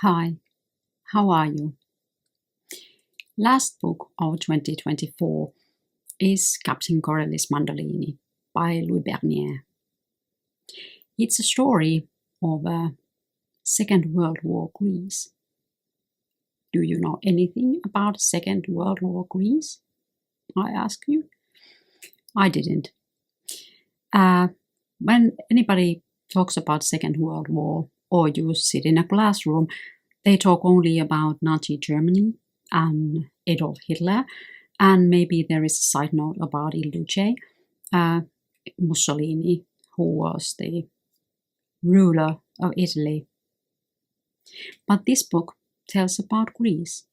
Hi, how are you? Last book of 2024 is Captain Corelli's Mandolini by Louis Bernier. It's a story of Second World War Greece. Do you know anything about Second World War Greece? I ask you. I didn't. When anybody talks about Second World War or you sit in a classroom, they talk only about Nazi Germany and Adolf Hitler, and maybe there is a side note about Il Duce, Mussolini, who was the ruler of Italy. But this book tells about Greece.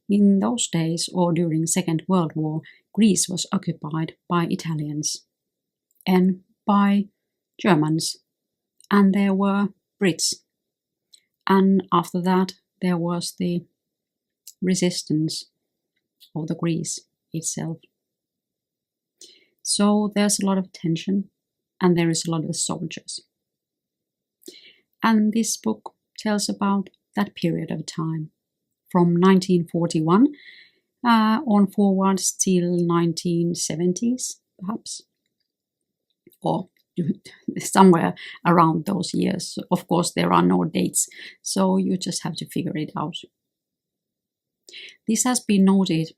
In those days, or during Second World War, Greece was occupied by Italians and by Germans, and there were Brits. And after that, there was the resistance of the Greece itself. So there's a lot of tension, and there is a lot of soldiers. And this book tells about that period of time, from 1941 on forwards till 1970s, perhaps, or somewhere around those years. Of course, there are no dates, so you just have to figure it out. This has been noted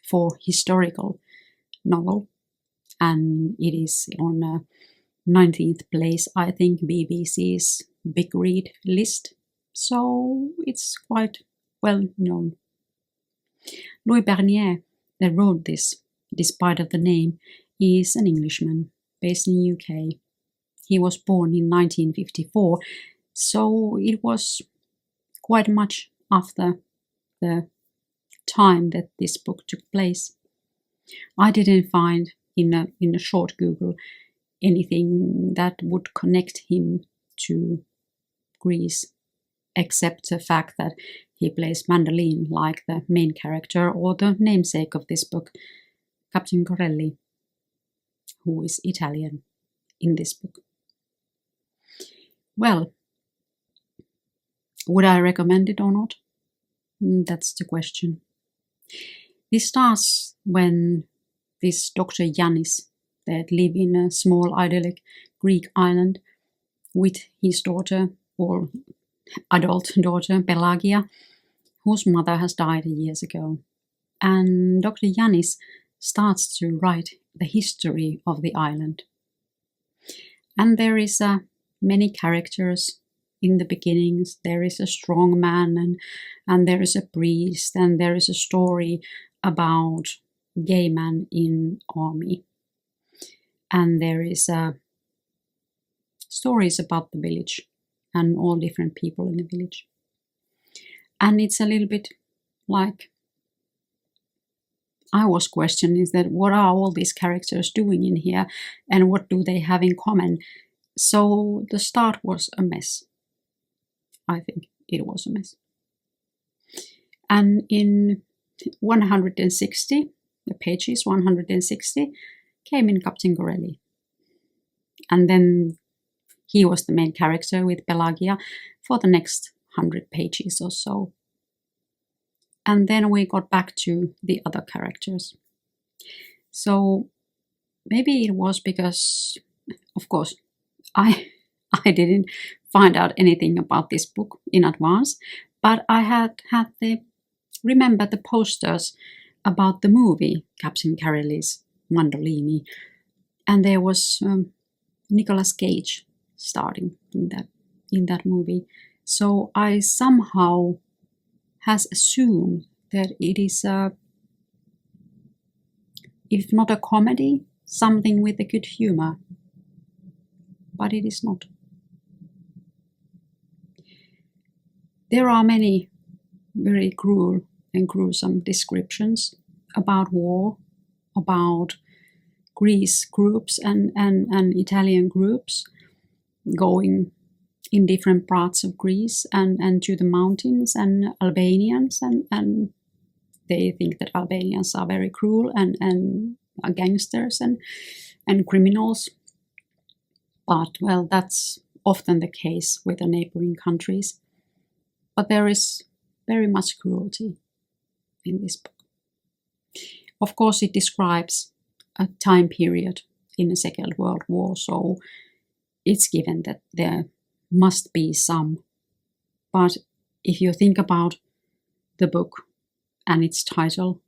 for historical novel, and it is on 19th place, I think, BBC's Big Read list, so it's quite well known. Louis Bernier, that wrote this, despite of the name, is an Englishman based in UK. He was born in 1954, so it was quite much after the time that this book took place. I didn't find in a short Google anything that would connect him to Greece, except the fact that he plays mandolin like the main character or the namesake of this book, Captain Corelli, who is Italian in this book. Well, would I recommend it or not? That's the question. This starts when this Dr. Yannis, that live in a small idyllic Greek island with his daughter, or adult daughter, Pelagia, whose mother has died years ago. And Dr. Yannis starts to write the history of the island. And there is many characters in the beginnings. There is a strong man, and there is a priest, and there is a story about gay man in army. And there is stories about the village and all different people in the village. And it's a little bit like I was questioning, is that what are all these characters doing in here and what do they have in common? So the start was a mess. I think it was a mess. And in 160, the pages 160, came in Captain Corelli. And then he was the main character with Pelagia for the next 100 pages or so. And then we got back to the other characters. So maybe it was because, of course, I didn't find out anything about this book in advance, but I had remember the posters about the movie Captain Corelli's Mandolini, and there was Nicolas Cage starting in that movie. So I somehow has assumed that it is if not a comedy, something with a good humor, but it is not. There are many very cruel and gruesome descriptions about war, about Greece groups and Italian groups going in different parts of Greece and to the mountains, and Albanians, and they think that Albanians are very cruel and are gangsters and criminals. But well, that's often the case with the neighboring countries. But there is very much cruelty in this book. Of course, it describes a time period in the Second World War, so it's given that there must be some. But if you think about the book and its title,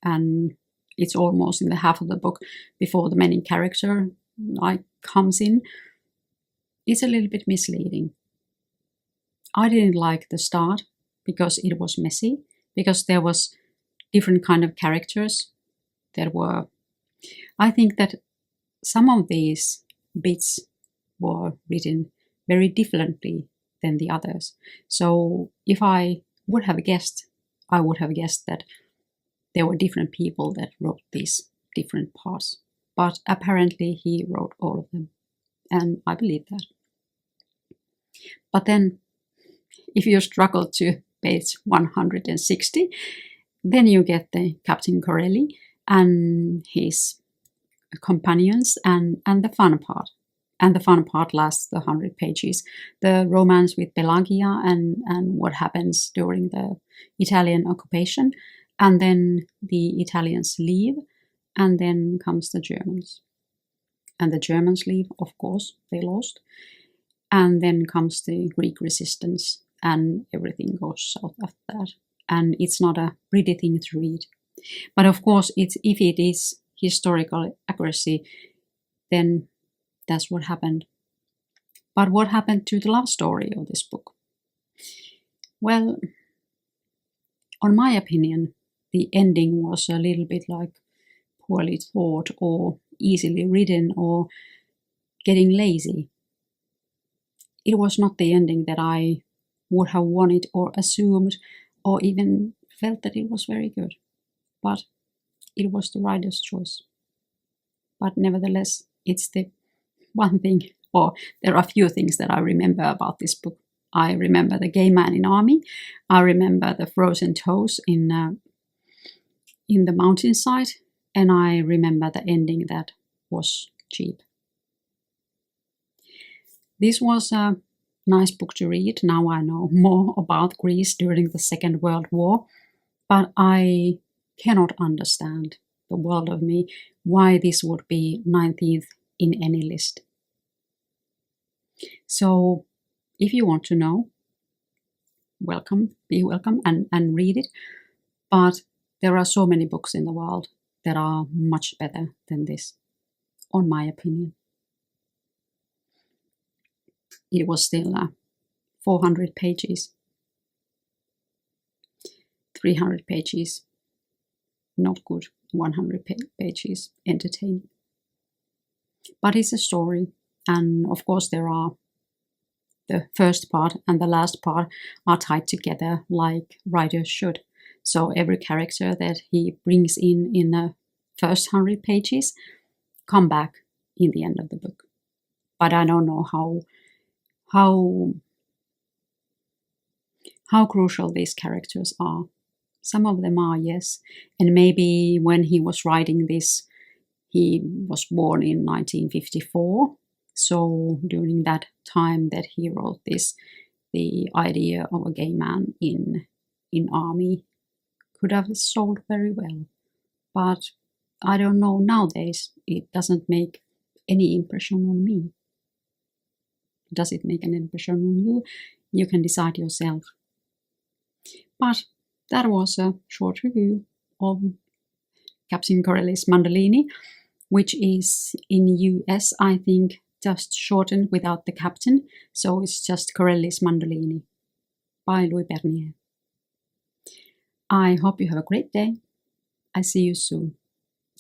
and it's almost in the half of the book before the main character comes in, it's a little bit misleading. I didn't like the start because it was messy, because there was different kind of characters that were. I think that some of these bits were written very differently than the others. So if I would have guessed, I would have guessed that there were different people that wrote these different parts. But apparently he wrote all of them, and I believe that. But then, if you struggle to page 160, then you get the Captain Corelli and his companions and the fun part. And the fun part lasts the 100 pages. The romance with Pelagia and what happens during the Italian occupation. And then the Italians leave, and then comes the Germans. And the Germans leave, of course, they lost. And then comes the Greek resistance, and everything goes south after that. And it's not a pretty thing to read. But of course, if it is historical accuracy, then that's what happened. But what happened to the love story of this book? Well, on my opinion, the ending was a little bit like poorly thought or easily written or getting lazy. It was not the ending that I would have wanted or assumed or even felt that it was very good. But it was the writer's choice. But nevertheless, it's the one thing, or there are a few things that I remember about this book. I remember the gay man in army. I remember the frozen toes in the mountainside. And I remember the ending that was cheap. This was a nice book to read. Now I know more about Greece during the Second World War, but I cannot understand the world of me why this would be 19th in any list. So if you want to know, be welcome and read it. But there are so many books in the world that are much better than this, on my opinion. It was still 400 pages, 300 pages, not good, 100 pages, entertaining. But it's a story, and of course there are the first part and the last part are tied together like writers should. So every character that he brings in the first 100 pages come back in the end of the book. But I don't know how crucial these characters are. Some of them are, yes. And maybe when he was writing this, he was born in 1954. So during that time that he wrote this, the idea of a gay man in army could have sold very well. But I don't know, nowadays it doesn't make any impression on me. Does it make an impression on you? You can decide yourself. But that was a short review of Captain Corelli's Mandolini, which is in US, I think, just shortened without the captain. So it's just Corelli's Mandolini by Louis Bernier. I hope you have a great day. I see you soon.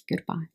Goodbye.